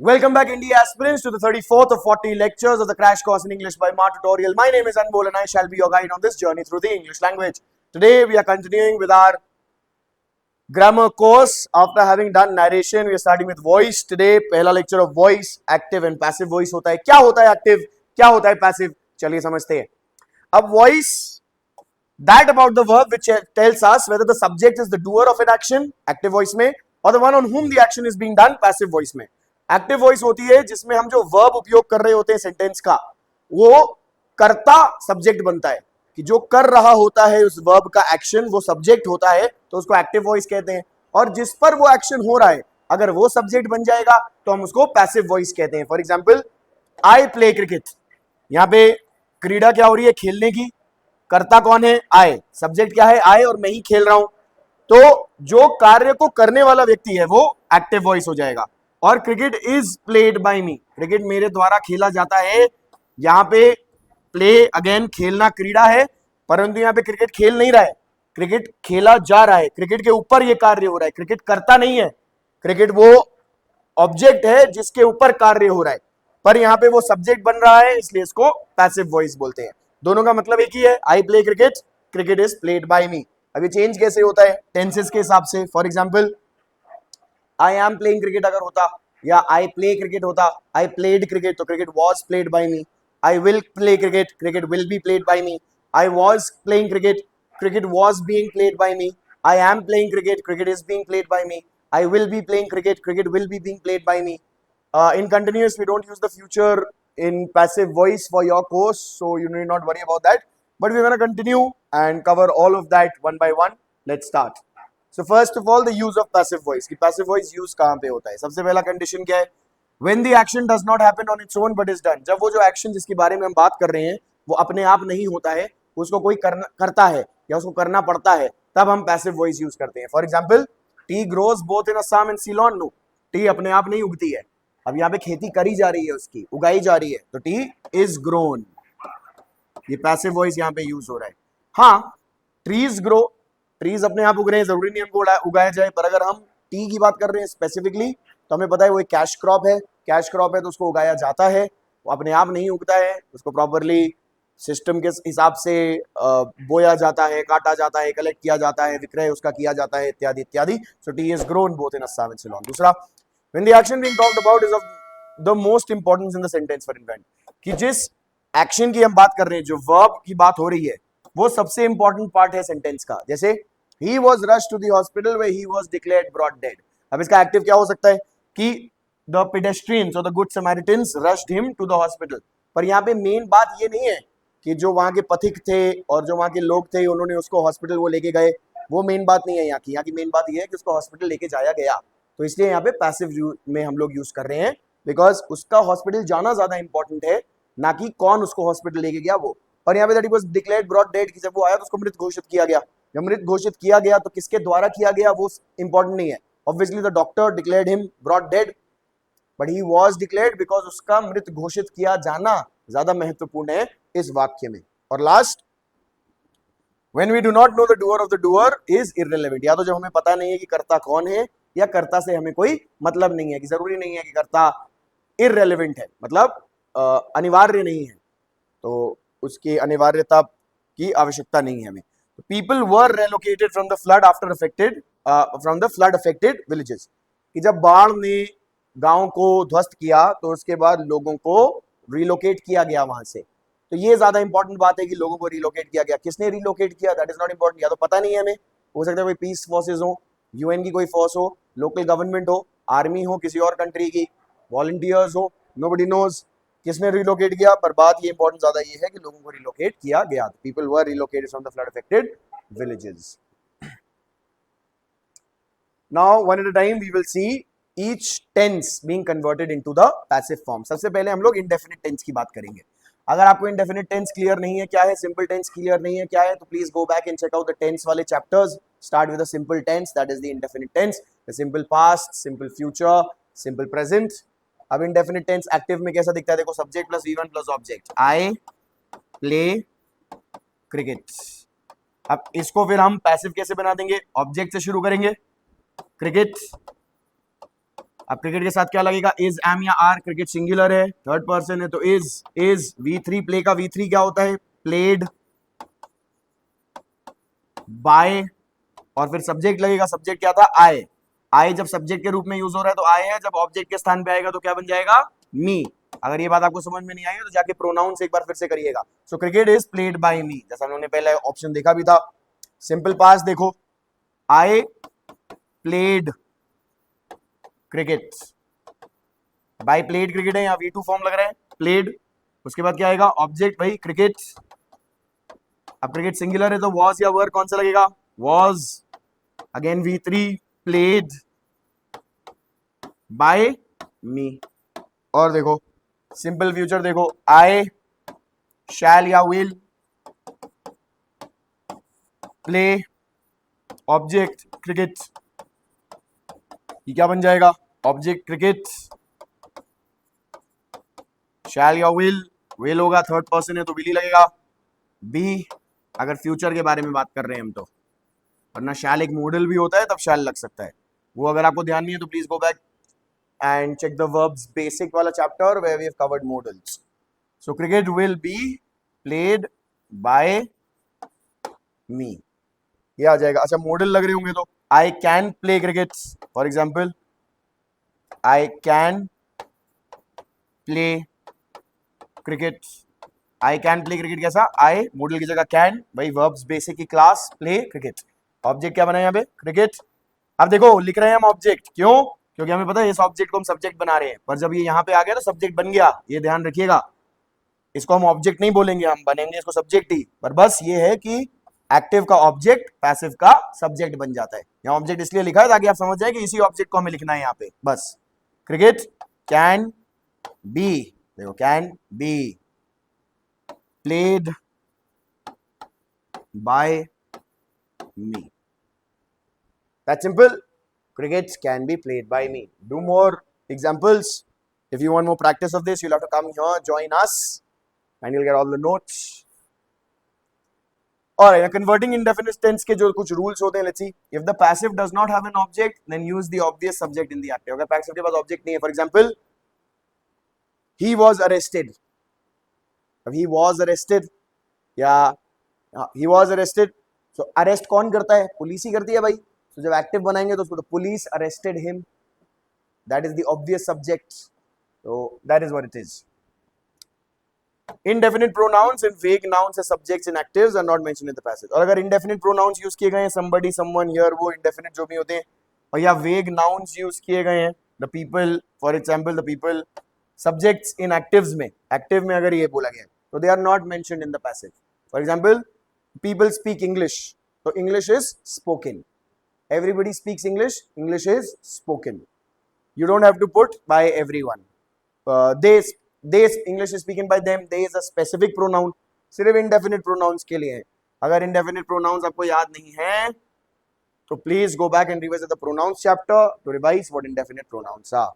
Welcome back, India aspirants, to the 34th of 40 lectures of the Crash Course in English by Mar tutorial. My name is Anmol and I shall be your guide on this journey through the English language. Today we are continuing with our grammar course. After having done narration, we are starting with voice. Today, पहला lecture of voice, active and passive voice होता है. क्या होता है active? क्या होता है passive? चलिए समझते हैं. अब voice, that about the verb which tells us whether the subject is the doer of an action, active voice में, or the one on whom the action is being done, passive voice में. Active voice होती है जिसमें हम जो verb उपयोग कर रहे होते हैं सेंटेंस का, वो कर्ता सब्जेक्ट बनता है, कि जो कर रहा होता है उस वर्ब का एक्शन वो सब्जेक्ट होता है, तो उसको एक्टिव वॉइस कहते हैं. और जिस पर वो एक्शन हो रहा है अगर वो सब्जेक्ट बन जाएगा तो हम उसको पैसिव वॉइस कहते हैं. For example, I play cricket. यहाँ पे क्रीड़ा क्या हो रही है? खेलने की. कर्ता कौन है? आई. सब्जेक्ट क्या है? आई, और मैं ही खेल रहा हूं. तो जो कार्य को करने वाला व्यक्ति है वो एक्टिव वॉइस हो जाएगा. और cricket is played by me, cricket मेरे द्वारा खेला जाता है. यहाँ पे प्ले अगेन खेलना क्रीड़ा है, परंतु यहाँ पे क्रिकेट खेल नहीं रहा है, क्रिकेट खेला जा रहा है. क्रिकेट के ऊपर ये कार्य हो रहा है, क्रिकेट करता नहीं है. क्रिकेट वो ऑब्जेक्ट है जिसके ऊपर कार्य हो रहा है, पर यहाँ पे वो सब्जेक्ट बन रहा है, इसलिए इसको पैसिव वॉइस बोलते हैं. दोनों का मतलब एक ही है. I play cricket, cricket is played by me. अभी चेंज कैसे होता है? टेंसेस के हिसाब से. For example, I am playing cricket अगर होता, या आई प्ले क्रिकेट होता, आई प्लेड क्रिकेट तो cricket was played by me. I will play cricket, cricket will be played by me. I was playing cricket, cricket was being played by me. I am playing cricket, cricket is being played by me. I will be playing cricket, cricket will be being played by me. In continuous, we don't use the future in passive voice for your course, so you need not worry about that. But we're going to continue and cover all of that one by one. Let's start. So first of all, the use of passive voice. कि passive voice use कहाँ पे होता है? सबसे पहला condition क्या है? When the action does not happen on its own but is done. जब वो जो एक्शन जिसके बारे में हम बात कर रहे हैं वो अपने आप नहीं होता है, उसको कोई करता है या उसको करना पड़ता है, तब हम पैसिव वॉइस यूज करते हैं. For example, tea grows both in Assam and Ceylon. No, tea अपने आप नहीं उगती है, अब यहाँ पे खेती करी जा रही है, उसकी उगाई जा रही है, तो टी इज ग्रोन. ये पैसिव वॉइस यहाँ पे यूज हो रहा है. हाँ, ट्रीज ग्रो, ट्रीज अपने आप उग रहे हैं, जरूरी नहीं हमको उगाया जाए, पर अगर हम टी की बात कर रहे हैं स्पेसिफिकली तो हमें पता है वो एक कैश क्रॉप है. कैश क्रॉप है तो उसको उगाया जाता है, वो अपने आप नहीं उगता है, उसको प्रॉपरली सिस्टम के हिसाब से बोया जाता है, काटा जाता है, कलेक्ट किया जाता है, विक्रय उसका किया जाता है, इत्यादि इत्यादि. So tea is grown both in Assam and Ceylon. दूसरा, when the action being talked about is of the most importance in the sentence for intent, कि जिस एक्शन की हम बात कर रहे हैं, जो वर्ब की बात हो रही है, वो सबसे इंपॉर्टेंट पार्ट है सेंटेंस का. जैसे he was rushed to the hospital where he was declared brought dead. अब इसका एक्टिव क्या हो सकता है? कि the pedestrians or the good Samaritans rushed him to the hospital. पर यहाँ पे मेन बात ये नहीं है कि जो वहां के पथिक थे और जो वहां के लोग थे उन्होंने उसको हॉस्पिटल वो लेके गए, वो मेन बात नहीं है यहाँ की. यहाँ की मेन बात ये है कि उसको हॉस्पिटल लेके जाया गया, तो इसलिए यहाँ पे पैसिव में हम लोग यूज कर रहे हैं, बिकॉज उसका हॉस्पिटल जाना ज्यादा इंपॉर्टेंट है, ना कि कौन उसको हॉस्पिटल लेके गया वो. और यहाँ पे that was declared brought dead, कि जब वो आया तो उसको मृत घोषित किया गया. जब मृत घोषित किया गया तो किसके द्वारा किया गया वो इंपॉर्टेंट नहीं है. Obviously the doctor declared him brought dead, but he was declared because उसका मृत घोषित किया जाना ज्यादा महत्वपूर्ण है इस वाक्य में. और last, when we do not know the doer of the doer is irrelevant. या तो जब हमें पता नहीं है कि कर्ता कौन है, या कर्ता से हमें कोई मतलब नहीं है, कि जरूरी नहीं है कि कर्ता इररेलेवेंट है, मतलब अनिवार्य नहीं है, तो उसकी अनिवार्यता की आवश्यकता नहीं है हमें. People were relocated from the flood after affected from the flood affected villages, कि जब बाढ़ ने गांव को ध्वस्त किया तो उसके बाद लोगों को रिलोकेट किया गया वहां से. तो ये ज्यादा इंपॉर्टेंट बात है कि लोगों को रिलोकेट किया गया. किसने रिलोकेट किया, दैट इज नॉट इंपॉर्टेंट. या तो पता नहीं है हमें, हो सकता है कोई पीस फोर्सेज हो, यूएन की कोई फोर्स हो, लोकल गवर्नमेंट हो, आर्मी हो किसी और कंट्री की, वॉलंटियर्स हो, नोबडी नोज किसने रिलोकेट किया. पर बात ये इंपॉर्टेंट ज्यादा ये है कि लोगों को रिलोकेट किया गया. People were relocated from the flood affected villages. Now one at a time we will see each tense being converted into the passive form. सबसे पहले हम लोग इंडेफिनिट टेंस की बात करेंगे. अगर आपको इंडेफिनिट टेंस क्लियर नहीं है क्या है, सिंपल टेंस क्लियर नहीं है क्या है, तो please go back and check out the tense वाले chapters. Start with the simple tense, that is the indefinite tense. The simple past, simple future, simple present. अब इंडेफिनिट टेंस एक्टिव में कैसा दिखता है? देखो, subject plus V1 plus object. I play cricket. अब इसको फिर हम पैसिव कैसे बना देंगे? ऑब्जेक्ट से शुरू करेंगे, क्रिकेट अब क्रिकेट के साथ क्या लगेगा, इज, एम या आर, क्रिकेट सिंगुलर है, थर्ड पर्सन है तो इज V3, प्ले का V3 क्या होता है, प्लेड बाय, और फिर सब्जेक्ट लगेगा, सब्जेक्ट क्या था, आई जब सब्जेक्ट के रूप में यूज हो रहा है तो आई है, जब ऑब्जेक्ट के स्थान पे आएगा तो क्या बन जाएगा, मी। अगर ये बात आपको समझ में नहीं आई है तो जाके प्रोनाउंस एक बार फिर से करिएगा। सो क्रिकेट इज प्लेड बाय मी, जैसा हमने पहले ऑप्शन देखा भी था। सिंपल पास्ट देखो, I played cricket, by played cricket है, यहाँ V2 फॉर्म लग रहा है, प्लेड, उसके बाद क्या आएगा, ऑब्जेक्ट भाई क्रिकेट। अब क्रिकेट सिंगुलर है तो वॉज या वर कौन सा लगेगा, was, again V3, played by me. और देखो सिंपल फ्यूचर देखो, आई शैल या विल प्ले ऑब्जेक्ट क्रिकेट, ये क्या बन जाएगा, ऑब्जेक्ट क्रिकेट, शैल या विल होगा, थर्ड पर्सन है तो विल ही लगेगा, बी अगर फ्यूचर के बारे में बात कर रहे हैं हम तो, वरना शैल एक मॉडल भी होता है तब शैल लग सकता है, वो अगर आपको ध्यान नहीं है तो please go back and check the verbs basic wala chapter where we have covered modals. So cricket will be played by me, ये आ जाएगा। अच्छा मॉडल लग रहे होंगे तो I can play cricket, for example I can play cricket, I can play cricket कैसा, I model की जगह can, भाई verbs basic की क्लास play cricket, ऑब्जेक्ट क्या बना है यहाँ पे, क्रिकेट। अब देखो लिख रहे हैं हम ऑब्जेक्ट, क्यों, क्योंकि हमें पता है इस ऑब्जेक्ट को हम सब्जेक्ट बना रहे हैं, पर जब ये यहाँ पे आ गया तो सब्जेक्ट बन गया, ये ध्यान रखिएगा, इसको हम ऑब्जेक्ट नहीं बोलेंगे, हम बनेंगे इसको सब्जेक्ट ही, पर बस ये है कि एक्टिव का ऑब्जेक्ट पैसिव का सब्जेक्ट बन जाता है। यहाँ ऑब्जेक्ट इसलिए लिखा है ताकि आप समझ जाए कि इसी ऑब्जेक्ट को हमें लिखना है यहाँ पे, बस। क्रिकेट कैन बी, देखो can be played by me, that's simple. Crickets can be played by me. Do more examples. If you want more practice of this, you'll have to come here, join us, and you'll get all the notes. Alright, converting indefinite tense के जो कुछ rules होते हैं, let's see. If the passive does not have an object, then use the obvious subject in the active. अगर passive के पास object नहीं है, for example, he was arrested. अब he was arrested, या he was arrested. So arrest कौन करता है, police ही करती है भाई। तो जब एक्टिव बनाएंगे तो उसको तो police arrested him, that is the obvious subject, तो that is what it is. indefinite pronouns and vague nouns as subjects in actives are not mentioned in the passage। और अगर indefinite pronouns यूज किए गए हैं, somebody, someone, here, वो indefinite जो भी होते हैं, और या vague nouns यूज किए गए हैं, the people, for example the people, subjects in actives में, active में अगर ये बोला गया तो they are not mentioned in the passage। for example people speak English, तो English is spoken, everybody speaks English, English is spoken, you don't have to put by everyone। they English is spoken by them, they is a specific pronoun, सिर्फ indefinite pronouns के लिए है। अगर indefinite pronouns आपको याद नहीं है तो please go back and revisit the pronouns chapter to revise what indefinite pronouns are।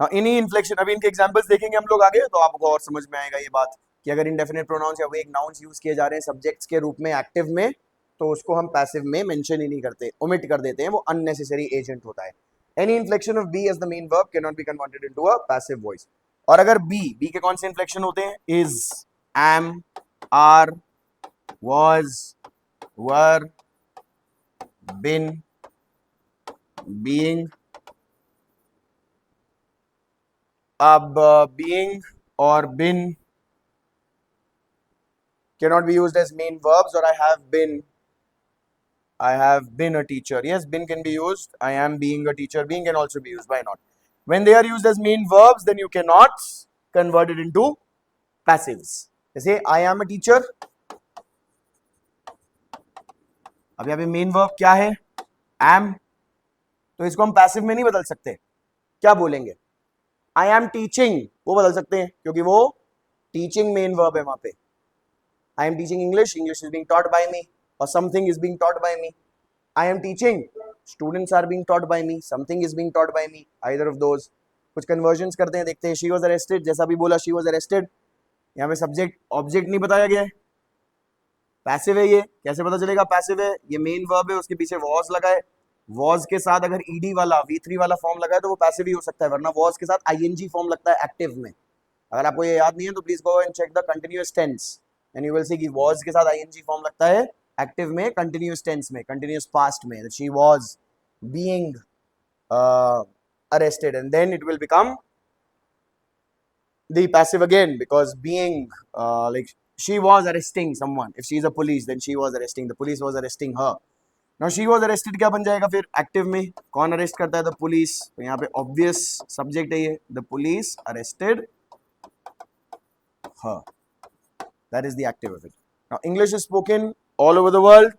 now इन्हीं inflection, अभी इनके examples देखेंगे हम लोग आगे, तो आपको और समझ में आएगा ये बात कि अगर indefinite pronouns या vague nouns यूज किए जा रहे हैं subjects के रूप में active में, तो उसको हम पैसिव में मेंशन ही नहीं करते, ओमिट कर देते हैं, वो अननेसेसरी एजेंट होता है। Any inflection of be as the main verb can not be converted into a passive voice. और अगर बी के कौन से इन्फ्लेक्शन होते हैं, is, am, are, was, were, been, being. अब बीइंग और been cannot be used as main verbs, or I have been a teacher. Yes, been can be used. I am being a teacher. Being can also be used. Why not? When they are used as main verbs, then you cannot convert it into passives. जैसे I am a teacher. अब यहाँ पे main verb क्या है, am, तो इसको हम passive में नहीं बदल सकते, क्या बोलेंगे, I am teaching, वो बदल सकते हैं क्योंकि वो टीचिंग मेन वर्ब है वहां पे। I am teaching English, English is being taught by me, or something is being taught by me। I am teaching, students are being taught by me, something is being taught by me, either of those। कुछ convergence करते हैं, देखते हैं। she was arrested, जैसा भी बोला she was arrested, यहाँ पे सब्जेक्ट ऑब्जेक्ट नहीं बताया गया है, पैसिव है, ये कैसे पता चलेगा पैसिव है, ये मेन वर्ब है, उसके पीछे was लगा है, वॉज के साथ अगर ईडी वाला V3 वाला फॉर्म लगा है तो वो पैसिव ही हो सकता है, वरना वॉज के साथ आईएनजी फॉर्म लगता है एक्टिव में। अगर आपको ये याद नहीं है तो please go and check the continuous tense and you will see कि वॉज के साथ आईएनजी फॉर्म लगता है एक्टिव में, कंटिन्यूअस टेंस में, कंटिन्यूअस पास्ट में, she was being arrested, and then it will become the passive again, because being like she was arresting someone. If she is a police, then she was arresting, the police was arresting her. Now she was arrested क्या बन जाएगा फिर active में? कौन arrest करता है? The police. तो यहाँ पे ऑब्वियस सब्जेक्ट है ये, the police arrested her. That is the active of it. Now English is spoken all over the world.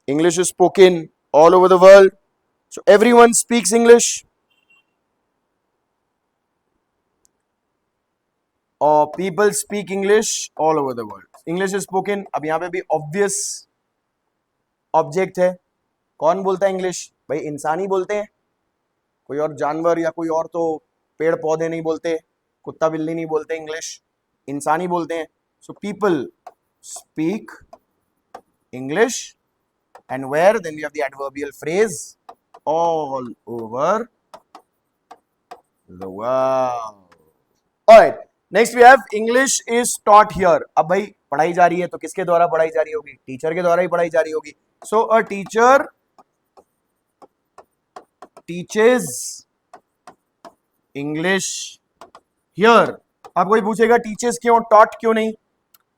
English is spoken all over the world. So everyone speaks English. Or people speak English all over the world. English is spoken. अब यहाँ पे भी obvious object है। कौन बोलता है English? भाई इंसान ही बोलते हैं, कोई और जानवर या कोई और तो पेड़ पौधे नहीं बोलते, कुत्ता बिल्ली नहीं बोलते इंग्लिश, इंसान ही बोलते हैं। So people speak English, and where then we have the adverbial phrase all over the world. Alright, next we have English is taught here. अब भाई पढ़ाई जा रही है तो किसके द्वारा पढ़ाई जा रही होगी? टीचर के द्वारा ही पढ़ाई जा रही होगी। So a teacher teaches English here. अब कोई पूछेगा teaches क्यों, taught क्यों नहीं?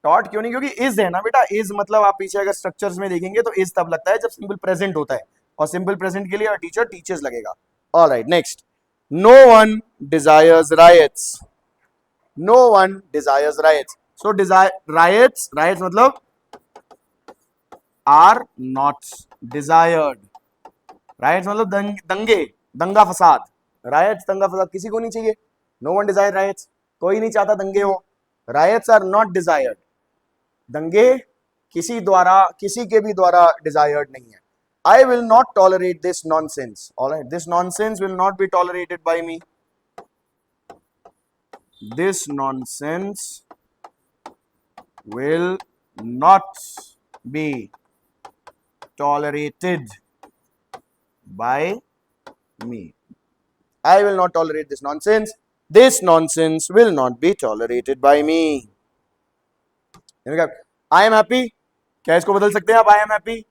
taught क्यों नहीं? क्योंकि is है ना बेटा। is मतलब आप पीछे अगर स्ट्रक्चर्स में देखेंगे तो is तब लगता है जब सिंपल प्रेजेंट होता है, और सिंपल प्रेजेंट के लिए टीचर टीचर्स लगेगा। Alright, next, no one desires riots. no one desires riots. so desire riots मतलब are not desired. riots मतलब दंगे, दंगा फसाद। riots दंगा फसाद किसी को नहीं चाहिए। no one desire riots, कोई नहीं चाहता दंगे हो। riots are not desired. दंगे किसी द्वारा, किसी के भी द्वारा desired नहीं है। I will not tolerate this nonsense. Alright, this nonsense will not be tolerated by me. This nonsense will not be tolerated by me. I will not tolerate this nonsense. This nonsense will not be tolerated by me. I am happy. क्या इसको बदल सकते हैं आप? I am happy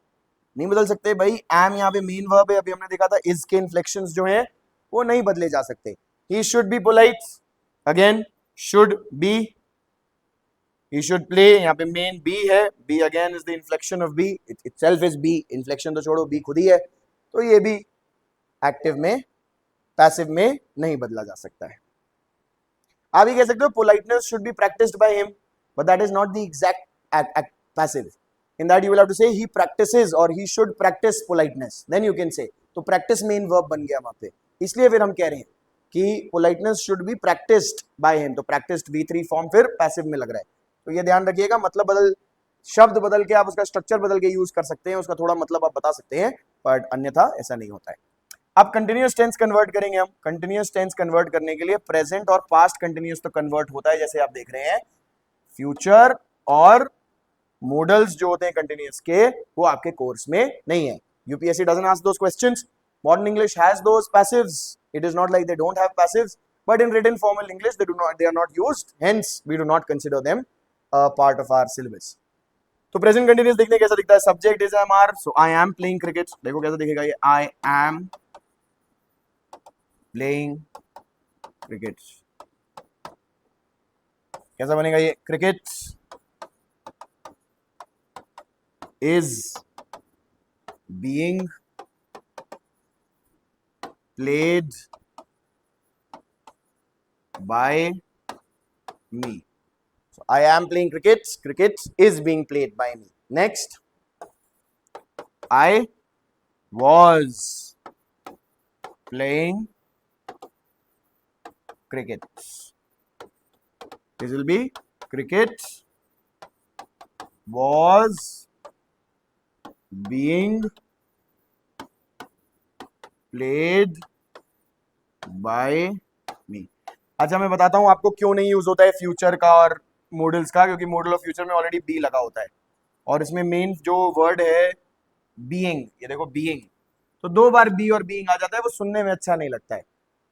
नहीं बदल सकते भाई। am यहाँ पे मेन वर्ब है। अभी हमने देखा था is के इन्फ्लेक्शंस जो हैं वो नहीं बदले जा सकते। He should be polite. Again, should be. He should play, यहाँ पे मेन be है। be again is the inflection of be. It itself is be. inflection तो छोड़ो, be खुद ही है। तो ये भी एक्टिव में, पैसिव में नहीं बदला जा सकता है। आप ये कह सकते हो politeness should be practiced by him, but that is not the exact passive. In that you will have to say he practices or he should practice politeness. Then you can say, तो practice main verb बन गया वहां पे। इसलिए फिर हम कह रहे हैं कि politeness should be practiced by him। तो practiced V3 फॉर्म फिर पैसिव में लग रहा है। तो ये ध्यान रखिएगा, मतलब बदल, शब्द बदल के आप उसका स्ट्रक्चर बदल के यूज कर सकते हैं, उसका थोड़ा मतलब आप बता सकते हैं, बट अन्यथा ऐसा नहीं होता है। अब कंटिन्यूअस टेंस कन्वर्ट करेंगे हम। कंटिन्यूअस टेंस कन्वर्ट करने के लिए प्रेजेंट और पास्ट कंटिन्यूअस तो कन्वर्ट होता है, जैसे आप देख रहे हैं। फ्यूचर और मॉडल्स जो होते हैं कंटिन्यूअस के, वो आपके कोर्स में नहीं है। UPSC doesn't ask those questions. Modern English has those passives. It is not like they don't have passives, but in written formal English they are not used, hence we do not consider them part of our syllabus. तो present continuous देखने कैसा दिखता है? Subject is MR, so I am playing cricket. देखो कैसा दिखेगा ये, आई am playing cricket. कैसा बनेगा ये? Cricket is being played by me. So I am playing cricket. Cricket is being played by me. Next, I was playing cricket. This will be cricket was being played by me. अच्छा, मैं बताता हूं आपको क्यों नहीं use होता है future का और मॉडल्स का, क्योंकि मॉडल ऑफ फ्यूचर में ऑलरेडी बी लगा होता है, और इसमें मेन जो वर्ड है बीइंग, ये देखो बीइंग, तो 2 बार बी और बीइंग आ जाता है, वो सुनने में अच्छा नहीं लगता है,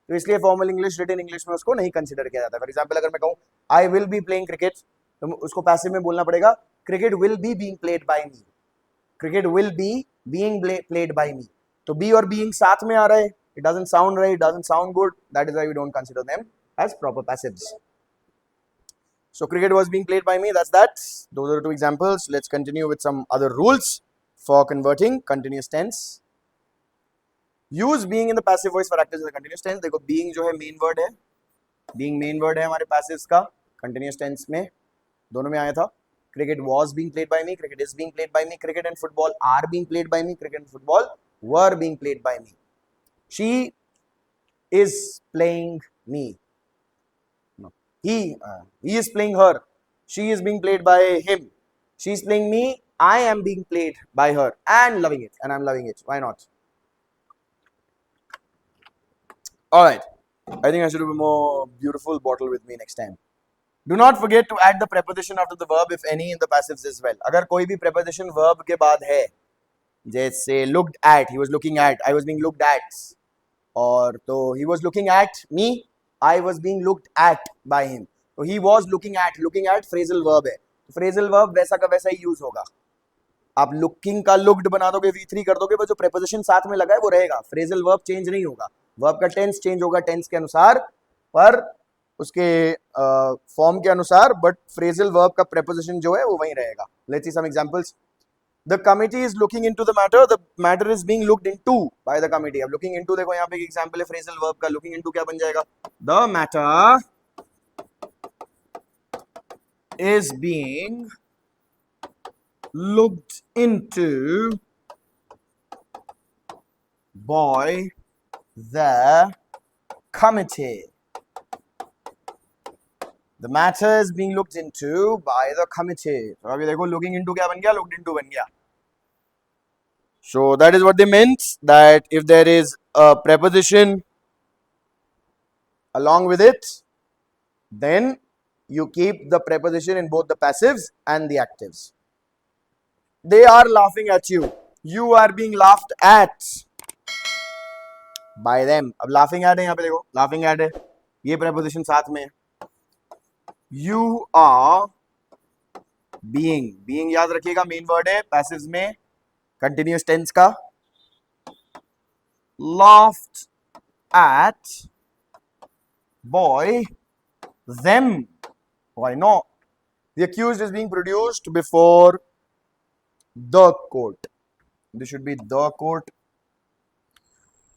तो इसलिए फॉर्मल इंग्लिश, रिटन इंग्लिश में उसको नहीं कंसिडर किया जाता। फॉर एग्जाम्पल अगर मैं कहूँ I will be playing cricket, तो उसको पैसिव में बोलना पड़ेगा cricket will be being played by me, cricket will be being played by me. तो बी और बीइंग साथ में आ रहा है, it doesn't sound right, it doesn't sound good, that is why we don't consider them as proper passives. So cricket was being played by me, that's that. Those are the 2 examples. Let's continue with some other rules for converting continuous tense. Use being in the passive voice for actors in the continuous tense. देखो being जो है main word है, being main word है हमारे passives का, continuous tense में दोनों में आया था। Cricket was being played by me, cricket is being played by me, cricket and football are being played by me, cricket and football were being played by me. She is playing me. No. He is playing her. She is being played by him. She is playing me. I am being played by her and loving it. And I'm loving it. Why not? Alright. I think I should have a more beautiful bottle with me next time. Do not forget to add the preposition after the verb, if any, in the passives as well. अगर कोई भी preposition verb के बाद है, जैसे looked at, he was looking at, I was being looked at, और तो he was looking at me, I was being looked at by him. तो he was looking at phrasal verb है, तो phrasal verb वैसा का वैसा ही use होगा। आप looking का looked बना दोगे, V3 कर दोगे, वो जो preposition साथ में लगा है वो रहेगा, phrasal verb चेंज नहीं होगा, verb का tense चेंज होगा tense के अनुसार, पर उसके फॉर्म के अनुसार, बट phrasal verb का preposition जो है वो वहीं रहेगा। Let's see some examples. The committee is looking into the matter. The matter is being looked into by the committee. अब looking into देखो यहाँ पे एक example है phrasal verb का, looking into क्या बन जाएगा? The matter is being looked into by the committee. The matter is being looked into by the committee. तो अभी देखो looking into क्या बन गया? Looked into बन गया. So that is what they meant, that if there is a preposition along with it, then you keep the preposition in both the passives and the actives. They are laughing at you. You are being laughed at by them. अब laughing at है यहाँ पे देखो, laughing at है, ये preposition साथ में है. You are being याद रखिएगा मेन वर्ड है, passives में continuous tense का. Laughed at by them. Why not? The accused is being produced before the court. This should be the court.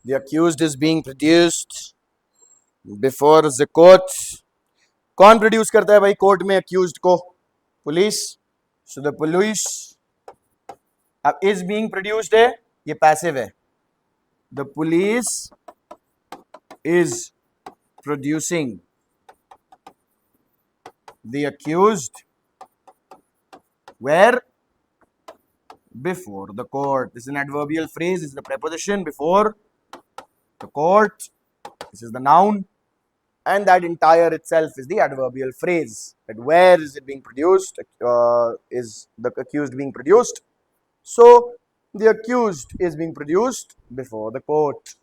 The accused is being produced before the court. कौन produce करता है भाई court में accused को? Police. So the police. अब is being produced है, ये passive है. The police is producing the accused where? Before the court. This is an adverbial phrase. This is the preposition before the court. This is the noun, and that entire itself is the adverbial phrase. That where is it being produced? Is the accused being produced? So the accused is being produced before the court.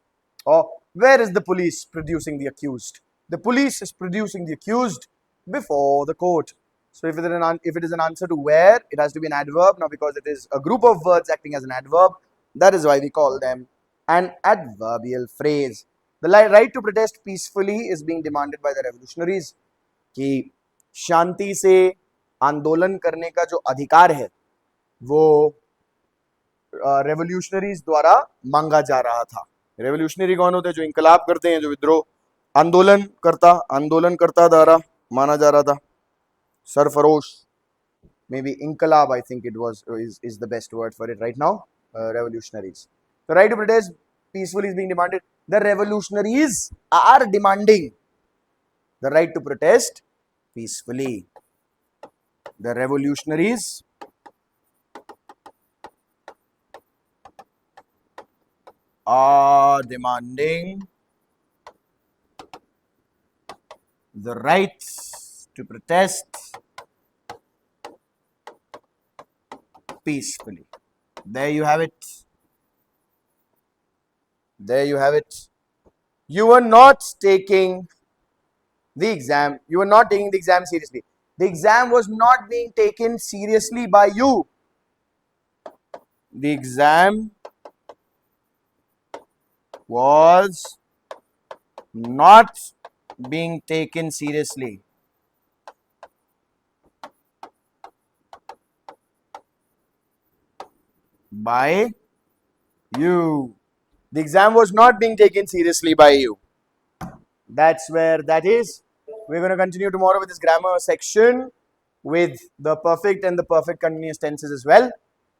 Or where is the police producing the accused? The police is producing the accused before the court. So if it is an answer to where, it has to be an adverb. Now because it is a group of words acting as an adverb, that is why we call them an adverbial phrase. The right to protest peacefully is being demanded by the revolutionaries. कि शांति से आंदोलन करने का जो अधिकार है वो revolutionaries द्वारा मांगा जा रहा था. रेवोल्यूशनरी कौन होते हैं? जो इंकलाब करते हैं, जो विद्रोह, आंदोलन करता द्वारा माना जा रहा था. Sarfarosh, maybe inqilab, I think it was, is the best word for it right now. Revolutionaries. The right to protest peacefully is being demanded. The revolutionaries are demanding the right to protest peacefully. The revolutionaries are demanding the right to protest peacefully. There you have it. There you have it. You were not taking the exam. You were not taking the exam seriously. The exam was not being taken seriously by you. The exam was not being taken seriously by you. The exam was not being taken seriously by you. That's where that is. We're going to continue tomorrow with this grammar section with the perfect and the perfect continuous tenses as well.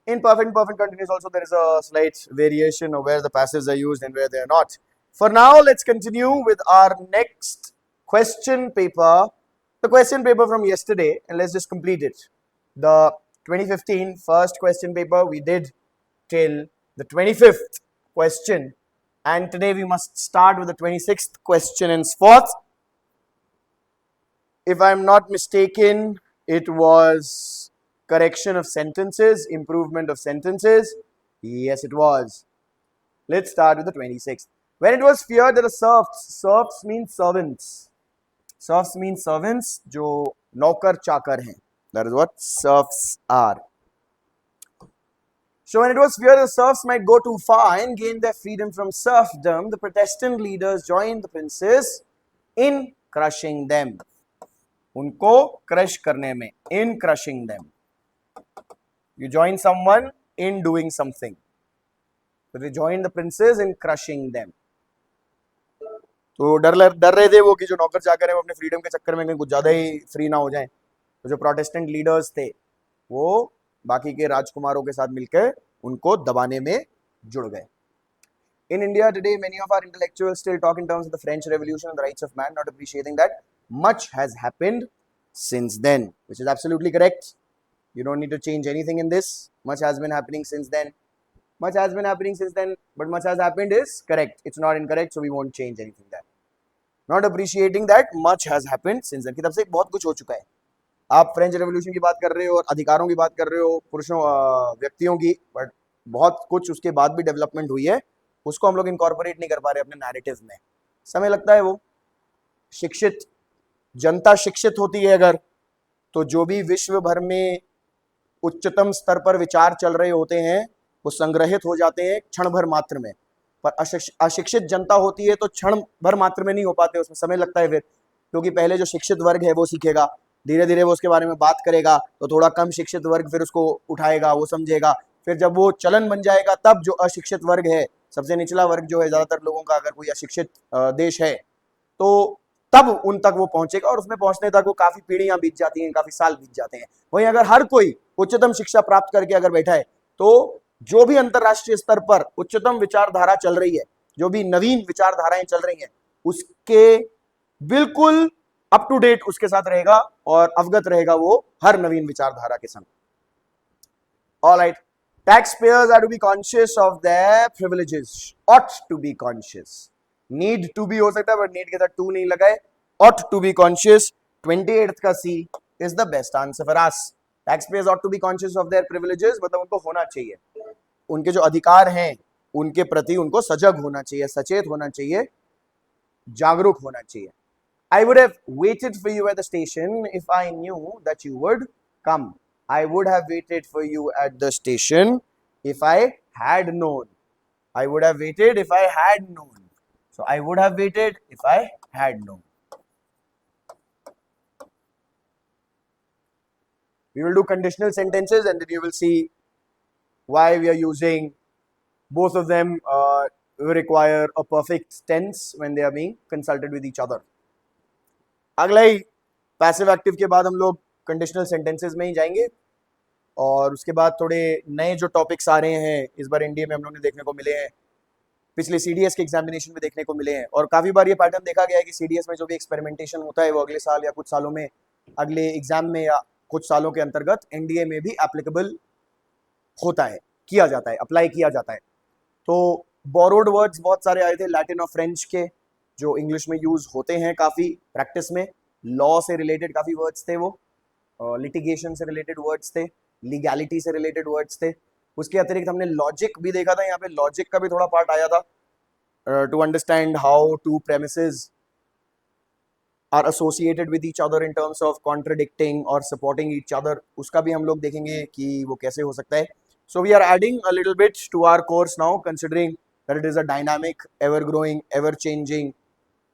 In perfect and perfect continuous also there is a slight variation of where the passives are used and where they are not. For now, let's continue with our next question paper, the question paper from yesterday, and let's just complete it. The 2015 first question paper we did till the 25th question, and today we must start with the 26th question henceforth. If I'm not mistaken, it was correction of sentences, improvement of sentences. Yes, it was. Let's start with the 26th. When it was feared that the serfs means servants. Serfs means servants, जो नौकर चाकर हैं. That is what serfs are. So when it was feared the serfs might go too far and gain their freedom from serfdom, the Protestant leaders joined the princes in crushing them. उनको crush करने में, in crushing them. You join someone in doing something. So they joined the princes in crushing them. तो डर रहे थे वो कि जो नौकर चाकर है वो अपने फ्रीडम के चक्कर में कहीं कुछ ज्यादा ही फ्री ना हो जाए. तो जो प्रोटेस्टेंट लीडर्स थे वो बाकी के राजकुमारों के साथ मिलकर उनको दबाने में जुड़ गए. In India today, many of our intellectuals still talk in terms of the French Revolution and the rights of man, not appreciating that much has happened since then, which is absolutely correct. You don't need to change anything in this. Much has been happening since then. Much has been happening since then, but much has happened is correct. It's not incorrect, so we won't change anything there. Not appreciating that much has happened since then. की तरफ से बहुत कुछ हो चुका है. आप French revolution की बात कर रहे हो और अधिकारों की बात कर रहे हो पुरुषों व्यक्तियों की, बट बहुत कुछ उसके बाद भी डेवलपमेंट हुई है. उसको हम लोग इनकॉर्पोरेट नहीं कर पा रहे अपने नैरेटिव में. समय लगता है. वो शिक्षित जनता शिक्षित होती है अगर, तो जो भी विश्व भर में उच्चतम स्तर पर विचार चल रहे होते हैं वो संग्रहित हो जाते हैं क्षण भर मात्र में. पर अशिक्षित जनता होती है तो क्षण भर मात्र में नहीं हो पाते, उसमें समय लगता है फिर. क्योंकि पहले जो शिक्षित वर्ग है वो सीखेगा, धीरे धीरे वो उसके बारे में बात करेगा, तो थोड़ा कम शिक्षित वर्ग फिर उसको उठाएगा, वो समझेगा. फिर जब वो चलन बन जाएगा तब जो अशिक्षित वर्ग है, सबसे निचला वर्ग जो है ज्यादातर लोगों का, अगर कोई अशिक्षित देश है तो तब उन तक वो पहुंचेगा और उसमें पहुंचने तक वो काफी पीढ़ियां बीत जाती हैं, काफी साल बीत जाते हैं. वहीं अगर हर कोई उच्चतम शिक्षा प्राप्त करके अगर बैठा है तो जो भी अंतरराष्ट्रीय स्तर पर उच्चतम विचारधारा चल रही है, जो भी नवीन विचारधाराएं चल रही हैं, उसके बिल्कुल अप टू डेट उसके साथ रहेगा और अवगत रहेगा वो हर नवीन विचारधारा के संग. Alright, taxpayers are to be conscious of their privileges, ought to be conscious. Need to be हो सकता है but need के साथ to नहीं लगाए. ought to be conscious. 28th का C is the best answer for us. Taxpayers ought to be conscious of their privileges, मतलब उनको होना चाहिए, उनके जो अधिकार हैं उनके प्रति उनको सजग होना चाहिए, सचेत होना चाहिए, जागरूक होना चाहिए. I would have waited for you at the station if I knew that you would come. I would have waited for you at the station if I had known. I would have waited if I had known. So I would have waited if I had known. We will do conditional sentences and then you will see why we are using both of them. Require a perfect tense when they are being consulted with each other. अगला ही passive active के बाद हम लोग conditional sentences में ही जाएंगे और उसके बाद थोड़े नए जो टॉपिक्स आ रहे हैं इस बार एनडीए में हम लोग ने देखने को मिले हैं, पिछले सीडीएस के एग्जामिनेशन में देखने को मिले हैं. और काफ़ी बार ये पैटर्न देखा गया है कि सीडीएस में जो भी एक्सपेरिमेंटेशन होता है वो अगले साल या कुछ सालों में, अगले एग्जाम में या कुछ सालों के अंतर्गत एनडीए में भी एप्लीकेबल होता है, किया जाता है, अप्लाई किया जाता है. तो बोरोड वर्ड्स बहुत सारे आए थे लैटिन और फ्रेंच के, जो इंग्लिश में यूज होते हैं काफ़ी प्रैक्टिस में. लॉ से रिलेटेड काफ़ी वर्ड्स थे, वो लिटिगेशन से रिलेटेड वर्ड्स थे, लीगैलिटी से रिलेटेड वर्ड्स थे. उसके अतिरिक्त हमने लॉजिक भी देखा था, यहाँ पे लॉजिक का भी थोड़ा पार्ट आया था. to understand how two premises are associated with each other in terms of contradicting or supporting each other. उसका भी हम लोग देखेंगे कि वो कैसे हो सकता है. So we are adding a little bit to our course now, considering that it is a dynamic, ever growing, ever changing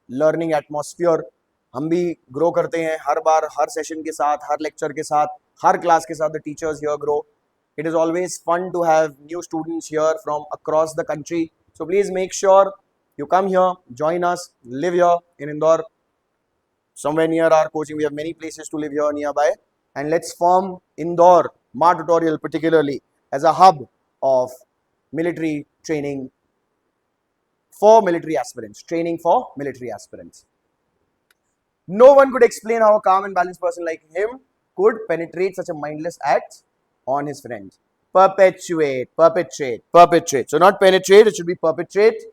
learning atmosphere. हम भी grow करते हैं हर बार, हर session के साथ, हर lecture के साथ, हर class के साथ. The teachers here grow. It is always fun to have new students here from across the country. So please make sure you come here, join us, live here in Indore, somewhere near our coaching. We have many places to live here nearby, and let's form Indore Ma Tutorial particularly as a hub of military training for military aspirants, training for military aspirants. No one could explain how a calm and balanced person like him could penetrate such a mindless act on his friends. Perpetuate, perpetrate, perpetrate. So not penetrate, it should be perpetrate.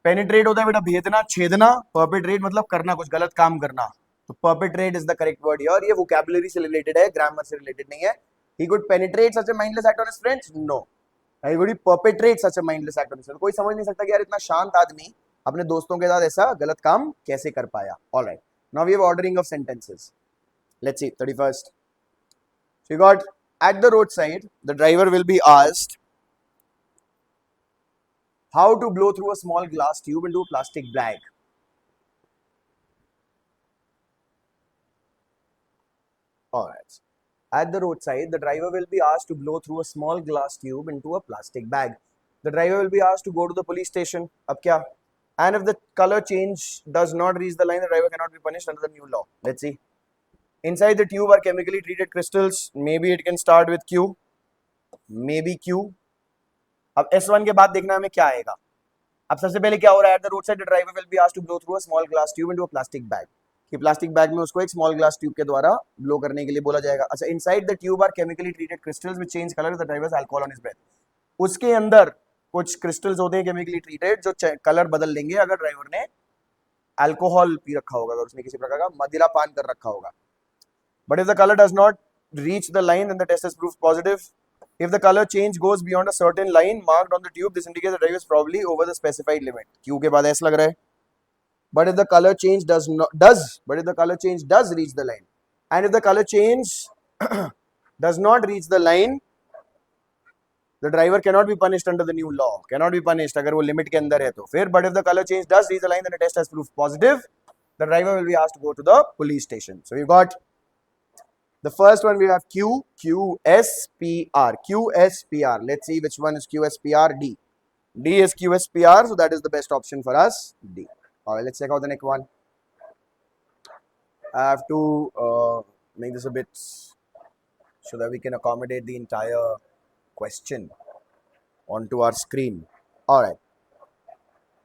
Penetrate होता है बेटा भेदना, छेदना. परपेट्रेट मतलब करना, कुछ गलत काम करना. तो perpetrate is the correct word here. ये वोकैबुलरी से रिलेटेड है, ग्रामर से रिलेटेड नहीं है. He could penetrate such a mindless act on his friends? No. He could perpetrate such a mindless act on his friends. कोई समझ नहीं सकता कि यार इतना शांत आदमी अपने दोस्तों के साथ ऐसा गलत काम कैसे कर पाया. All right. Now we have ordering of sentences. Let's see. 31st. So you got at the roadside, the driver will be asked how to blow through a small glass tube into a plastic bag. Alright. At the roadside, the driver will be asked to blow through a small glass tube into a plastic bag. The driver will be asked to go to the police station. Ab kya? And if the color change does not reach the line, the driver cannot be punished under the new law. Let's see. Inside the tube are chemically treated crystals. Maybe it can start with Q. Maybe Q. अब S1 के बाद देखना हमें क्या आएगा. अब सबसे पहले क्या हो रहा है. At the road side the driver will be asked to blow through a small glass tube into a plastic bag. कि प्लास्टिक बैग में उसको एक स्मॉल ग्लास ट्यूब के द्वारा ब्लो करने के लिए बोला जाएगा. अच्छा, inside the tube are chemically treated crystals which change colour the driver's alcohol on his breath. उसके अंदर कुछ क्रिस्टल्स होते हैं केमिकली ट्रीटेड जो कलर बदल देंगे अगर ड्राइवर ने अल्कोहल पी रखा होगा, अगर उसने किसी प्रकार का मदिरा पान कर रखा होगा. But if the colour does not reach the line and the test is proved positive. If the color change goes beyond a certain line marked on the tube, this indicates the driver is probably over the specified limit. Q के बाद S लग रहा है. But if the color change does reach the line, and if the color change does not reach the line, the driver cannot be punished under the new law. Cannot be punished अगर वो limit के अंदर है तो फिर. But if the color change does reach the line, then the test has proved positive. The driver will be asked to go to the police station. So you got the first one. We have Q, QSPR, QSPR. Let's see which one is QSPR. D. D is QSPR, so that is the best option for us. D. All right, let's check out the next one. I have to make this a bit so that we can accommodate the entire question onto our screen. All right.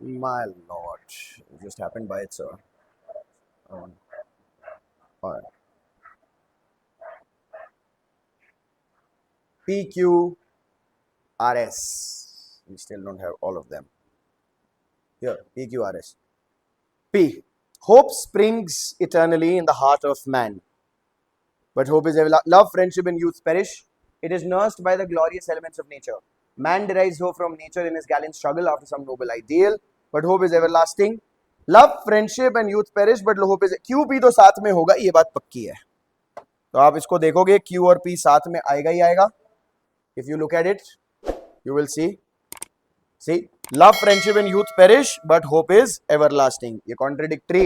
My lord, it just happened by it, sir. All right. PQRS. We still don't have all of them. Here, PQRS. P. Hope springs eternally in the heart of man. But hope is ever. Love, friendship, and youth perish. It is nursed by the glorious elements of nature. Man derives hope from nature in his gallant struggle after some noble ideal. But hope is everlasting. Love, friendship, and youth perish. But hope is. Q, P तो साथ में होगा, ये बात पक्की है. तो आप इसको देखोगे, Q और P साथ में आएगा ही आएगा. If you look at it, you will see. See, love, friendship, and youth perish, but hope is everlasting. ये contradictory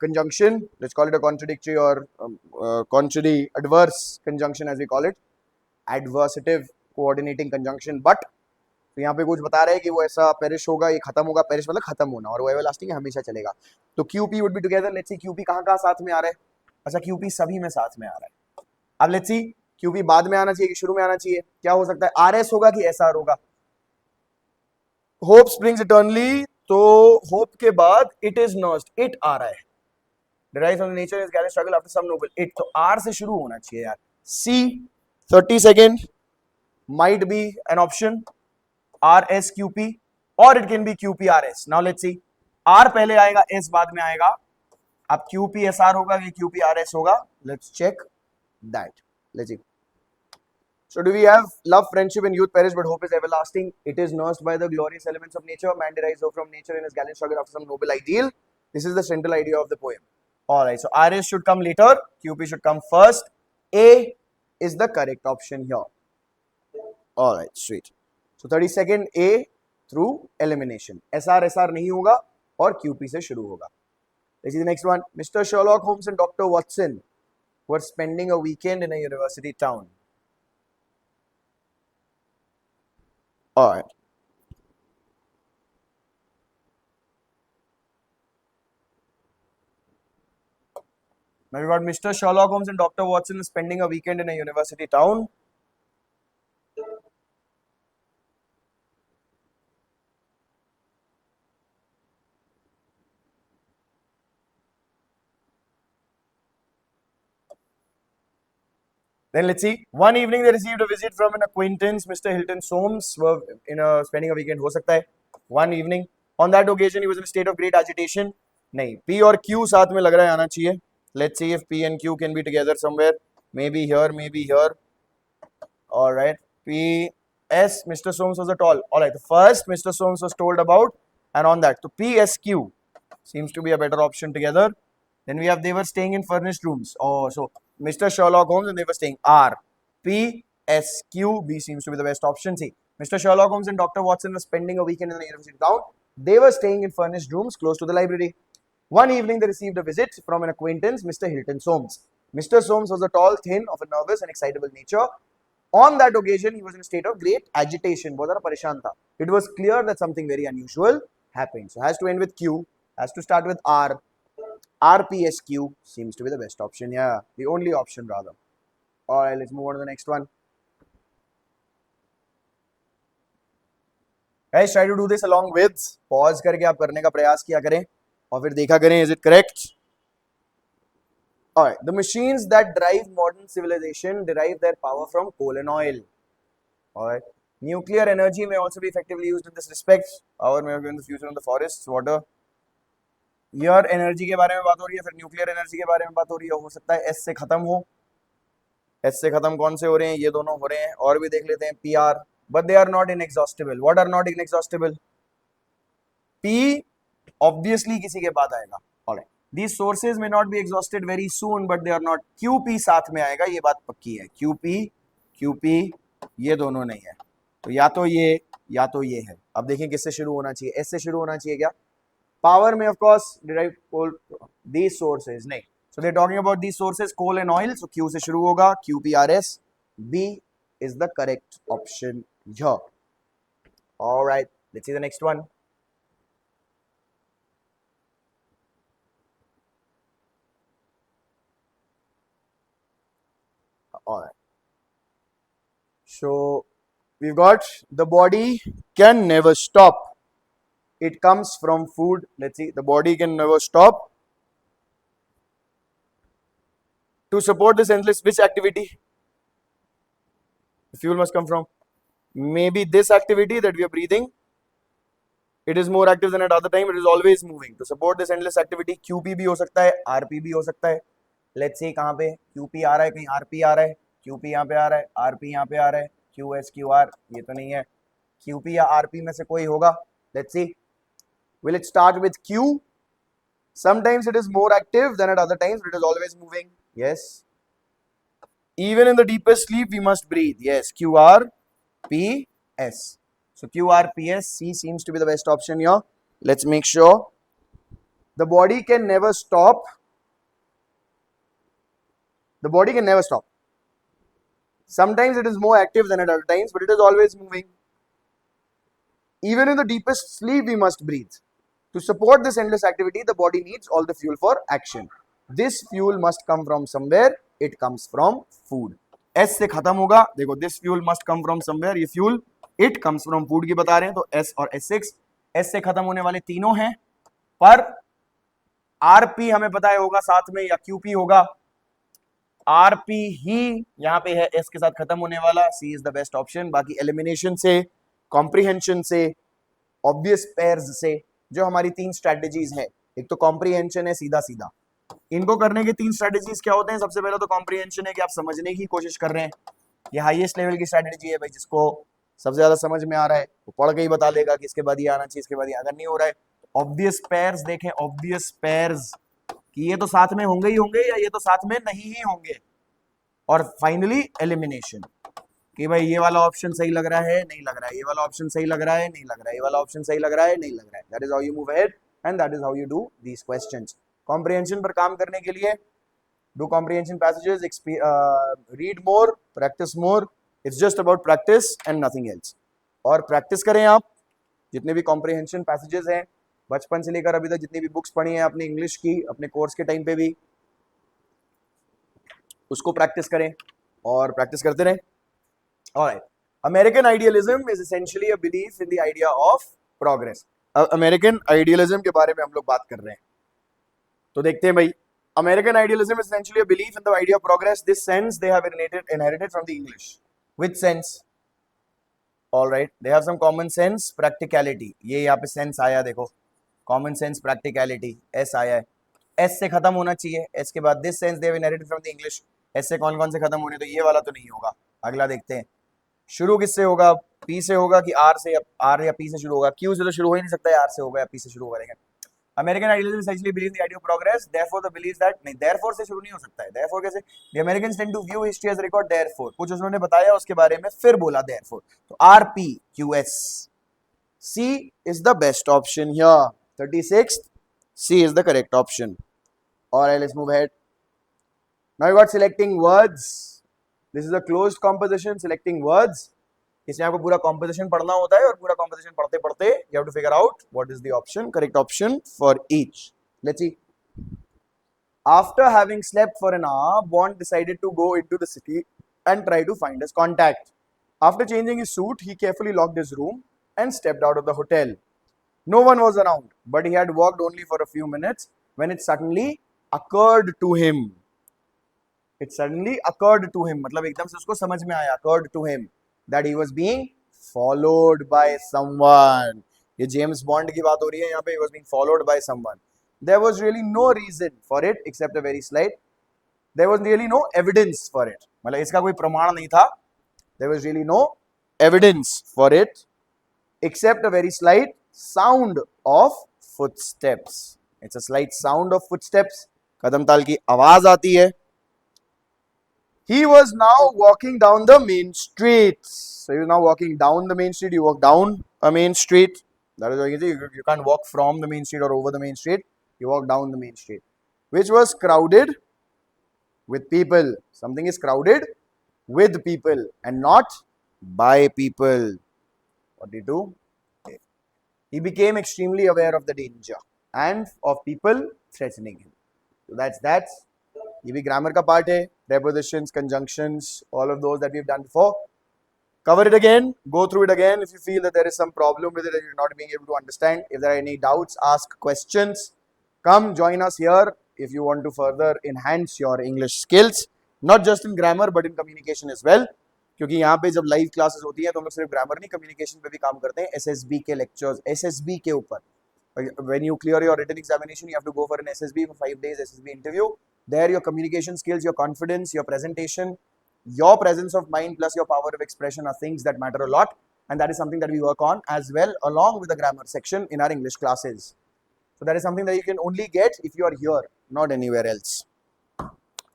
conjunction. Let's call it a contradictory or contrary adverse conjunction as we call it. Adversative coordinating conjunction. But तो यहाँ पे कुछ बता रहे हैं कि वो ऐसा perish होगा, ये खत्म होगा. Perish मतलब खत्म होना, और वो everlasting है, हमेशा चलेगा. तो QP would be together. Let's see QP कहाँ साथ में आ रहा है. अच्छा, QP सभी में साथ में आ रहा है. अब let's see QP बाद में आना चाहिए कि शुरू में आना चाहिए. क्या हो सकता है, RS होगा कि SR होगा. होप स्प्रिंग्स इटर्नली, तो होप के बाद इट इज नर्स्ड, इट आ रहा है. derives from the nature is gallant struggle after some noble. It तो R से शुरू होना चाहिए यार. C 30 second might be an option. RSQP or it can be QPRS. Now let's see. R पहले आएगा, S बाद में आएगा. अब QPSR होगा कि QPRS होगा. Let's check that. Let's see. So do we have love, friendship, and youth perish, but hope is everlasting? It is nursed by the glorious elements of nature. Man derives hope from nature in his gallant struggle after some noble ideal. This is the central idea of the poem. Alright, so Iris should come later. QP should come first. A is the correct option here. Alright, sweet. So 32nd A through elimination. SR नहीं होगा और QP से शुरू होगा. Let's see the next one. Mr. Sherlock Holmes and Dr. Watson were spending a weekend in a university town. Alright. Now we got Mr. Sherlock Holmes and Dr. Watson spending a weekend in a university town. Then let's see. One evening they received a visit from an acquaintance, Mr. Hilton Soames, were spending a weekend. हो सकता है. One evening. On that occasion, he was in a state of great agitation. नहीं. P और Q साथ में लग रहा है आना चाहिए. Let's see if P and Q can be together somewhere. Maybe here, maybe here. All right. P, S, Mr. Soames was a tall. All right. The first Mr. Soames was told about, and on that. So P, S, Q seems to be a better option together. Then we have they were staying in furnished rooms. Oh, so Mr. Sherlock Holmes and they were staying. R, P, S, Q, B seems to be the best option. C. Mr. Sherlock Holmes and Dr. Watson were spending a weekend in the university town. They were staying in furnished rooms close to the library. One evening they received a visit from an acquaintance, Mr. Hilton Soames. Mr. Soames was a tall, thin, of a nervous and excitable nature. On that occasion, he was in a state of great agitation. बहुत ज़्यादा परेशान था. It was clear that something very unusual happened. So has to end with Q, has to start with R. RPSQ seems to be the best option. Yeah, the only option rather. All right, let's move on to the next one. Guys, try to do this along with. Pause करके आप करने का प्रयास किया करें और फिर देखा करें is it correct? All right, the machines that drive modern civilization derive their power from coal and oil. All right, nuclear energy may also be effectively used in this respect. Power may occur in the future in the forests, water. Here energy के बारे में बात हो रही है, फिर nuclear energy के बारे में बात हो रही है. हो सकता है एस से खत्म हो. एस से खत्म कौन से हो रहे हैं? ये दोनों हो रहे हैं. और भी देख लेते हैं. P R, but they are not inexhaustible. What are not inexhaustible? P obviously किसी के बाद आएगा. ऑलराइट, these sources may not be exhausted very soon but they are not. QP साथ में आएगा, ये बात पक्की है. QP ये दोनों नहीं है, तो या तो ये या तो ये है. अब देखें किससे शुरू होना चाहिए. एस से शुरू होना चाहिए क्या? Power may of course derive coal. These sources नहीं. So they're talking about these sources, coal and oil. So Q से शुरू होगा. QPRS. B is the correct option here. All right, let's see the next one. All right. So we've got the body can never stop. It comes from food. Let's see. The body can never stop. To support this endless, which activity? The fuel must come from. Maybe this activity that we are breathing. It is more active than at other time. It is always moving. To support this endless activity, QP भी हो सकता है, RP भी हो सकता है. Let's see कहाँ पे QP आ रहा है, कहीं RP आ रहा है. QP यहाँ पे आ रहा है, RP यहाँ पे आ रहा है. QSQR ये तो नहीं है. QP या RP में से कोई होगा. Let's see. Will it start with Q? Sometimes it is more active than at other times, but it is always moving. Yes. Even in the deepest sleep, we must breathe. Yes. QRPS. So QRPS, C seems to be the best option here. Let's make sure. The body can never stop. The body can never stop. Sometimes it is more active than at other times, but it is always moving. Even in the deepest sleep, we must breathe. To support this endless activity, the body needs all the fuel for action. This fuel must come from somewhere. It comes from food. S से खत्म होगा. देखो, this fuel must come from somewhere. ये fuel it comes from food की बता रहे हैं, तो S और S6. S से खत्म होने वाले तीनों हैं, पर RP हमें पता है होगा साथ में या QP होगा. RP ही यहाँ पे है S के साथ खत्म होने वाला. C is the best option. बाकी elimination से, comprehension से, obvious pairs से जो हमारी तीन स्ट्रेटेजीज है. एक तो comprehension है सीधा सीधा. इनको करने के तीन स्ट्रेटेजीज क्या होते हैं? सबसे पहले तो comprehension है कि आप समझने की कोशिश कर रहे हैं. ये हाईएस्ट लेवल की स्ट्रैटेजी है भाई, जिसको सबसे ज्यादा समझ में आ रहा है वो पढ़ के ही बता देगा कि इसके बाद ये आना चाहिए, इसके बाद ये। अगर नहीं हो रहा है, ऑब्वियस पेयर्स देखें, ऑब्वियस पेयर्स कि ये तो साथ में होंगे ही होंगे या ये तो साथ में नहीं ही होंगे। और फाइनली एलिमिनेशन कि भाई ये वाला ऑप्शन सही लग रहा है, नहीं लग रहा है, ये वाला ऑप्शन सही लग रहा है, नहीं लग रहा है, ये वाला ऑप्शन सही लग रहा है, नहीं लग रहा है। That is how you move ahead and that is how you do these questions. Comprehension पर काम करने के लिए do comprehension passages, read more, practice more. It's just about practice and nothing else. और प्रैक्टिस करें आप जितने भी कॉम्प्रिहेंशन पैसेजेस हैं बचपन से लेकर अभी तक, जितनी भी बुक्स पढ़ी हैं अपने इंग्लिश की, अपने कोर्स के टाइम पे भी उसको प्रैक्टिस करें और प्रैक्टिस करते रहें। Alright, American idealism is essentially a belief in the idea of progress. American idealism के बारे में हम लोग बात कर रहे हैं, तो देखते हैं भाई। American idealism is essentially a belief in the idea of progress. This sense they have inherited from the English. Which sense? All right, they have some common sense, practicality. ये यहाँ पे sense आया देखो, common sense, practicality, S आया है। S से खत्म होना चाहिए, S के बाद this sense they have inherited from the English. S से कौन कौन से खत्म होने, तो ये वाला तो नहीं होगा। अगला देखते हैं, शुरू किससे होगा? P से होगा कि R से? R या P से शुरू होगा? Q से तो शुरू हो ही नहीं सकता है, R से होगा या P से शुरू करेंगे। American idealism essentially believes in the idea of progress. Therefore, the belief that नहीं, therefore से शुरू नहीं हो सकता है। Therefore कैसे? The Americans tend to view history as a record. Therefore कुछ उन्होंने बताया उसके बारे में, फिर बोला therefore। तो RPQS, C is the best option here। 36th, C is the correct option। Alright, let's move ahead। Now you got selecting words। This is a closed composition, selecting words। इसमें आपको पूरा कॉम्पोजिशन पढ़ना होता है और पूरा composition पढ़ते पढ़ते you have to figure out what is the option, correct option for each. Let's see. After having slept for an hour, Bond decided to go into the city and try to find his contact. After changing his suit, he carefully locked his room and stepped out of the hotel. No one was around, but he had walked only for a few minutes when it suddenly occurred to him. It suddenly occurred to him, मतलब एकदम से उसको समझ में आया, occurred to him that he was being followed by someone। ये James bond की बात हो रही है यहाँ पे, he was being followed by someone। There was really no reason for it except a very slight, there was really no evidence for it, मतलब इसका कोई प्रमाण नहीं था। There was really no evidence for it except a very slight sound of footsteps। It's a slight sound of footsteps, कदम ताल की आवाज आती है। He was now walking down the main street। So he was now walking down the main street. You walk down a main street. That is what you do. You can't walk from the main street or over the main street. You walk down the main street, which was crowded with people. Something is crowded with people and not by people. What did he do? He became extremely aware of the danger and of people threatening him. So that's ये भी grammar का part है। Prepositions, conjunctions, all of those that we've done before. Cover it again, go through it again. If you feel that there is some problem with it and you're not being able to understand, if there are any doubts, ask questions. Come join us here if you want to further enhance your English skills, not just in grammar but in communication as well. क्योंकि यहाँ पे जब live classes होती हैं तो हम लोग सिर्फ ग्रामर नहीं, कम्युनिकेशन पे भी काम करते हैं। SSB के लेक्चर्स, SSB के ऊपर, when you clear your written examination, you have to go for an SSB for 5 days SSB interview. There your communication skills, your confidence, your presentation, your presence of mind plus your power of expression are things that matter a lot, and that is something that we work on as well along with the grammar section in our English classes. So that is something that you can only get if you are here, not anywhere else।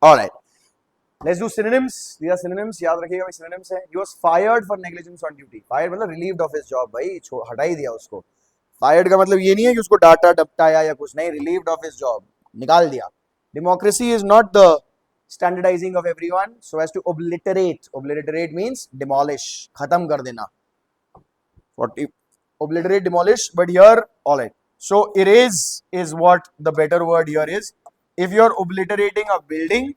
Alright, let's do synonyms। These are synonyms, याद रखिएगा भाई synonyms है। He was fired for negligence on duty। Fired मतलब relieved of his job, भाई हटा ही दिया उसको। Fired का मतलब ये नहीं है कि उसको डांटा डपटाया या कुछ नहीं, relieved of his job, निकाल दिया। Democracy is not the standardizing of everyone so as to obliterate। Obliterate means demolish, khatam kar dena। What if obliterate, demolish, but here alright, so erase is what the better word here is। If you are obliterating a building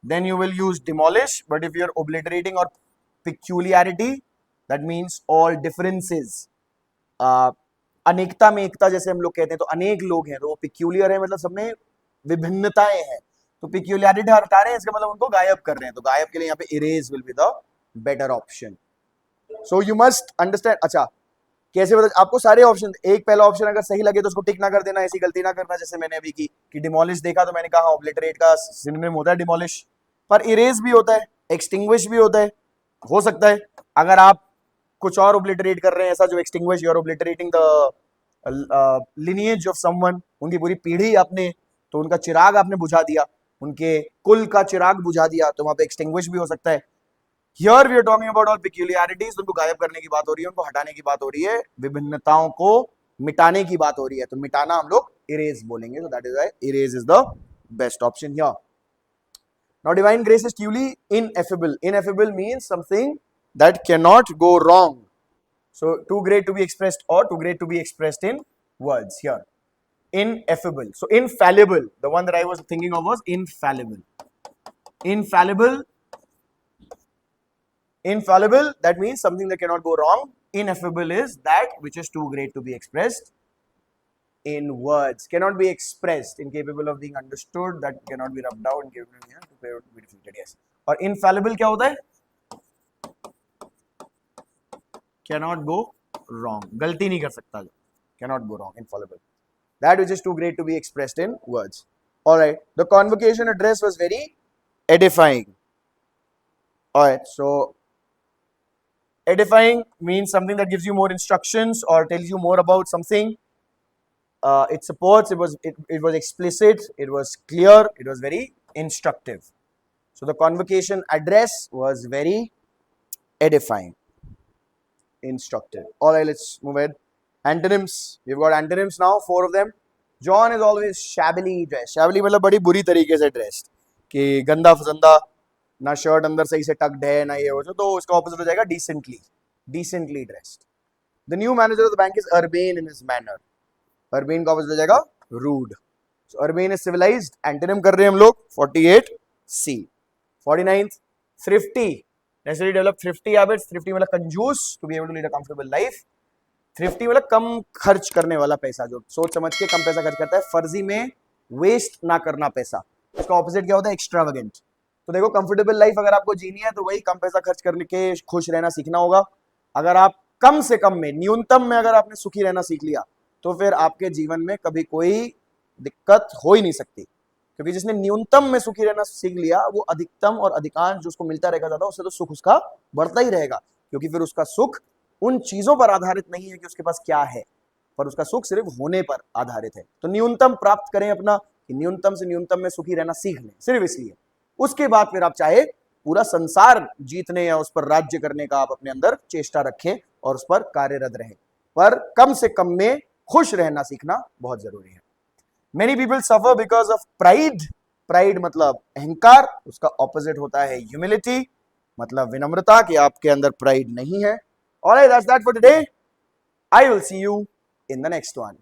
then you will use demolish, but if you are obliterating or peculiarity, that means all differences। अनेकता में एकता जैसे हम लोग कहते हैं, तो अनेक लोग हैं तो वो पिक्यूलियर है, मतलब सब में विभिन्नताएं हैं, तो पिक्यूलियरिटी हटा रहे हैं, इसका मतलब उनको गायब कर रहे हैं, तो गायब के लिए यहाँ पे erase will be the better option. So you must understand. अच्छा, कैसे बता, आपको सारे ऑप्शन, एक पहला ऑप्शन अगर सही लगे तो उसको टिक ना कर देना, ऐसी गलती ना करना जैसे मैंने अभी की कि डिमोलिश देखा तो मैंने कहा ऑब्लिटरेट का सिनोनिम होता है डिमोलिश, पर इरेज भी होता है। एक्सटिंग्विश भी होता है, हो सकता है अगर आप कुछ और ओब्लिटरेट कर रहे हैं, ऐसा जो extinguish, you are obliterating the lineage of someone, उनकी पूरी पीढ़ी आपने, तो उनका चिराग आपने बुझा दिया, उनके कुल का चिराग बुझा दिया, तो वहां पे एक्सटिंग्विश भी हो सकता है। Here we are talking about all peculiarities, उनको गायब करने की बात हो रही है, उनको हटाने की बात हो रही है, विभिन्नताओं को मिटाने की बात हो रही है, तो मिटाना हम लोग इरेज बोलेंगे, so that is why erase is the best option here. Now divine grace is truly ineffable. Ineffable means something that cannot go wrong. So too great to be expressed or too great to be expressed in words here. Ineffable. So infallible. The one that I was thinking of was infallible. Infallible. Infallible, that means something that cannot go wrong. Ineffable is that which is too great to be expressed in words, cannot be expressed, incapable of being understood, that cannot be rubbed out, incapable to be defeated. Yes. और infallible क्या होता है? Cannot go wrong, गलती नहीं कर सकता जो, cannot go wrong, infallible. That which is too great to be expressed in words. All right. The convocation address was very edifying. All right. So edifying means something that gives you more instructions or tells you more about something. It supports, it was explicit, it was clear, it was very instructive. So the convocation address was very edifying, instructive. All right, let's move ahead. Antonyms. We've got antonyms now, 4 of them. John is always shabbily dressed. Shabbily मतलब बड़ी बुरी तरीके से dressed, कि गंदा फसंदा, ना shirt अंदर सही से टक्ड है, ना ये हो, तो उसका ऑपोजिट हो जाएगा decently, decently dressed. The new manager of the bank is urbane in his manner. Urbane का ऑपोजिट हो जाएगा rude. So urbane is civilised, antonym कर रहे हैं हम लोग 48C. 49th thrifty, necessarily develop thrifty habits. thrifty मतलब कंजूस, to be able to lead a comfortable life. thrifty मतलब कम खर्च करने वाला पैसा, जो सोच समझ के कम पैसा खर्च करता है, फर्जी में वेस्ट ना करना पैसा. उसका ऑपोजिट क्या होता है? एक्स्ट्रावेगेंट. तो देखो, कंफर्टेबल लाइफ अगर आपको जीनी है तो वही कम पैसा खर्च करने के खुश रहना सीखना होगा. अगर आप कम से कम में, न्यूनतम में अगर आपने सुखी रहना सीख लिया, तो फिर आपके जीवन में कभी कोई दिक्कत हो ही नहीं सकती, क्योंकि जिसने न्यूनतम में सुखी रहना सीख लिया, वो अधिकतम और अधिकांश जो उसको मिलता रहेगा ज्यादा, उससे तो सुख उसका बढ़ता ही रहेगा, क्योंकि फिर उसका सुख उन चीजों पर आधारित नहीं है कि उसके पास क्या है, पर उसका सुख सिर्फ होने पर आधारित है. तो न्यूनतम प्राप्त करें अपना, कि न्यूनतम से न्यूनतम में सुखी रहना सीख लें, सिर्फ इसलिए. उसके बाद फिर आप चाहे पूरा संसार जीतने या उस पर राज्य करने का आप अपने अंदर चेष्टा रखें और उस पर कार्यरत रहें, पर कम से कम में खुश रहना सीखना बहुत जरूरी है. Many people suffer because of pride. Pride मतलब अहंकार, उसका ऑपोजिट होता है ह्यूमिलिटी, मतलब विनम्रता, कि आपके अंदर प्राइड नहीं है. Alright, that's that for today. I will see you in the next one.